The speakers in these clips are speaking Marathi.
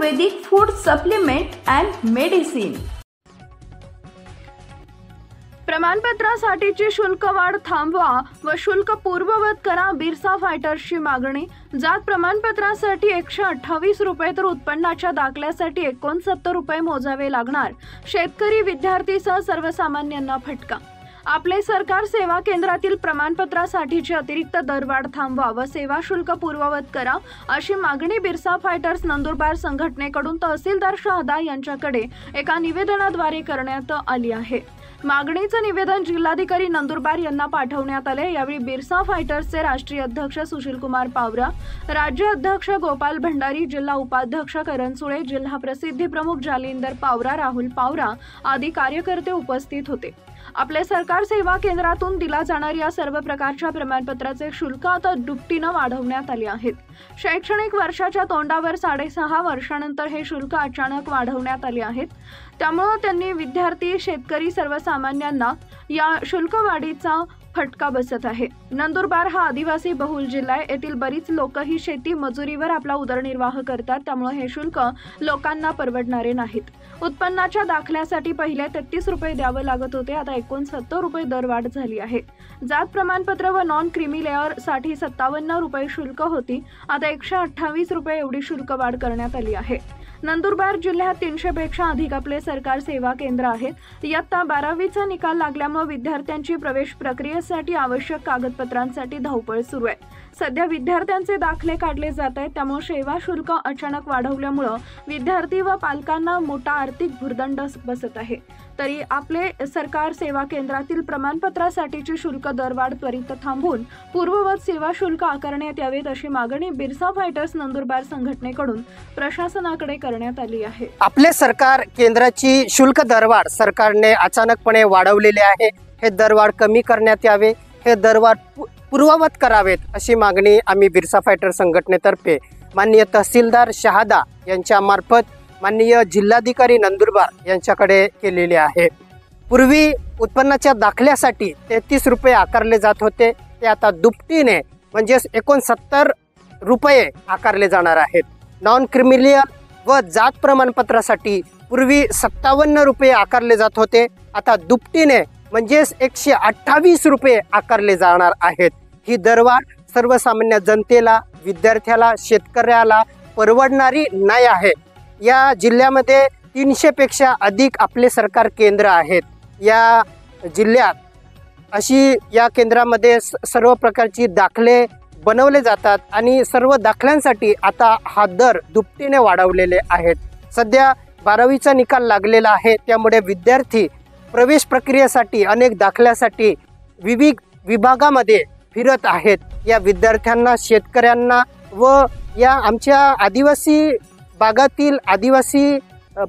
Ayurvedic food supplement and medicine. प्रमाणपत्रासाठीची शुल्कवाढ थांबवा व शुल्क पूर्ववत करा, बिरसा फायटर्सची मागणी। जात प्रमाणपत्रासाठी 128 रुपये तर उत्पन्नाच्या दाखल्यासाठी 69 रुपये मोजावे लागणार। शेतकरी, विद्यार्थीसह सर्वसामान्यांना फटका। आपले सरकार सेवा केंद्रातील प्रमाणपत्रासाठीची अतिरिक्त दरवाढ थांबवा व सेवा शुल्क पूर्ववत करा, अशी मागणी बिरसा फायटर्स नंदुरबार संघटनेकडून तहसीलदार शहादा यांच्याकडे एका निवेदनाद्वारे करण्यात आली आहे। मागणीचं निवेदन जिल्हाधिकारी नंदुरबार यांना पाठवण्यात आले। यावेळी बिरसा फायटर्सचे राष्ट्रीय अध्यक्ष सुशीलकुमार पावरा, राज्य अध्यक्ष गोपाल भंडारी, जिल्हा उपाध्यक्ष करण सुळे, जिल्हा प्रसिद्धी प्रमुख जालिंदर पावरा, राहुल पावरा आदी कार्यकर्ते उपस्थित होते। आपले सरकार सेवा केंद्रातून दिला जाणाऱ्या या सर्व प्रकारच्या प्रमाणपत्राचे शुल्क आता दुपटीने वाढवण्यात आले आहेत। शैक्षणिक वर्षाच्या तोंडावर 6.5 वर्षानंतर हे शुल्क अचानक वाढवण्यात आले आहेत। त्यामुळे त्यांनी विद्यार्थी, शेतकरी, सर्वसामान्यांना या शुल्कवाढीचा फटका बसत आहे। नंदुरबार हा आदिवासी बहुल जिल्हा आहे। येथील बरीच लोक ही शेती मजुरीवर आपला उदरनिर्वाह करतात, त्यामुळे हे शुल्क लोकांना परवडणारे नाहीत। उत्पन्नाच्या दाखल्यासाठी पहिले 33 रुपये द्यावे लागत होते, आता 69 रुपये दरवाढ झाली आहे। जात प्रमाणपत्र व नॉन क्रीमी लेअर साठी 57 रुपये शुल्क होती, आता 128 रुपये एवढी शुल्क वाढ करण्यात आली आहे। नंदुरबार जिल्ह्यात 300 पेक्षा अधिक आपले सरकार सेवा केंद्र आहेत। इयत्ता 12वीचा निकाल लागल्यामुळे विद्यार्थ्यांची प्रवेश प्रक्रियेसाठी आवश्यक कागदपत्रांसाठी धावपळ सुरू आहे। सध्या विद्यार्थ्यांचे दाखले काढले जात आहेत, त्यामुळे सेवा शुल्क अचानक वाढवल्यामुळे विद्यार्थी व पालकांना मोठा आर्थिक भुर्दंड बसत आहे। तरी आपले सरकार सेवा केंद्रातील प्रमाणपत्रासाठीची शुल्क दरवाढ त्वरित थांबवून पूर्ववत सेवा शुल्क आकारण्यात यावेत, अशी मागणी बिरसा फायटर्स नंदुरबार संघटनेकडून प्रशासनाकडे करण्यात आली आहे। आपले सरकार केंद्राची शुल्क दरवाढ सरकारने अचानकपणे वाढवलेली आहे। हे दरवाढ कमी करण्यात यावे, हे दरवाढ पूर्ववत करावेत, अशी मागणी आम्ही बिरसा फायटर संघटनेतर्फे माननीय तहसीलदार शहादा यांच्या मार्फत माननीय जिल्हाधिकारी नंदुरबार यांच्याकडे केलेली आहे। पूर्वी उत्पन्नाच्या दाखल्यासाठी 33 रुपये आकारले जात होते, ते आता दुपटीने म्हणजे 69 रुपये आकारले जाणार आहेत। नॉन क्रिमिलियल व जात प्रमाणपत्रासाठी पूर्वी 57 रुपये आकारले जात होते, आता दुपटीने म्हणजे 128 रुपये आकारले जाणार आहेत। ही दरवाढ सर्वसामान्य जनतेला, विद्यार्थ्याला, शेतकऱ्याला परवडणारी नाही आहे। या जिल्ह्यामध्ये 300 पेक्षा अधिक आपले सरकार केंद्र आहेत। या जिल्ह्यात अशी या केंद्रामध्ये सर्व प्रकारची दाखले बनवले जातात आणि सर्व दाखल्यांसाठी आता हा दर दुपटीने वाढवलेले आहेत। सध्या 12वीचा निकाल लागलेला आहे, त्यामुळे विद्यार्थी प्रवेश प्रक्रियेसाठी अनेक दाखल्यासाठी विविध विभागामध्ये फिरत आहेत। या विद्यार्थ्यांना, शेतकऱ्यांना व या आमच्या आदिवासी भागातील आदिवासी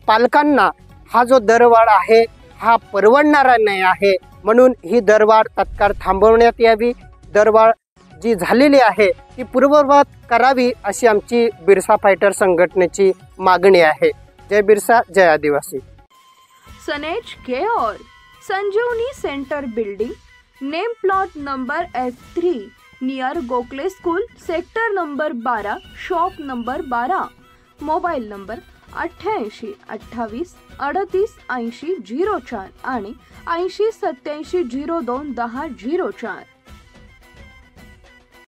पालकांना हा जो दरवाढ आहे हा परवडणारा नाही आहे, म्हणून ही दरवाढ तत्काळ थांबवण्यात यावी। दरवाढ जी झालेली आहे ती पूर्ववत करावी, अशी आमची बिरसा फायटर संघटनेची मागणी आहे। जय बिरसा, जय आदिवासी। सनेज care Sanjeevani centre building, name plot number F3 near Gokhale school, sector number 12, shop number 12, mobile number 88 28 38 80 04 आणि 80 87 02 10 04।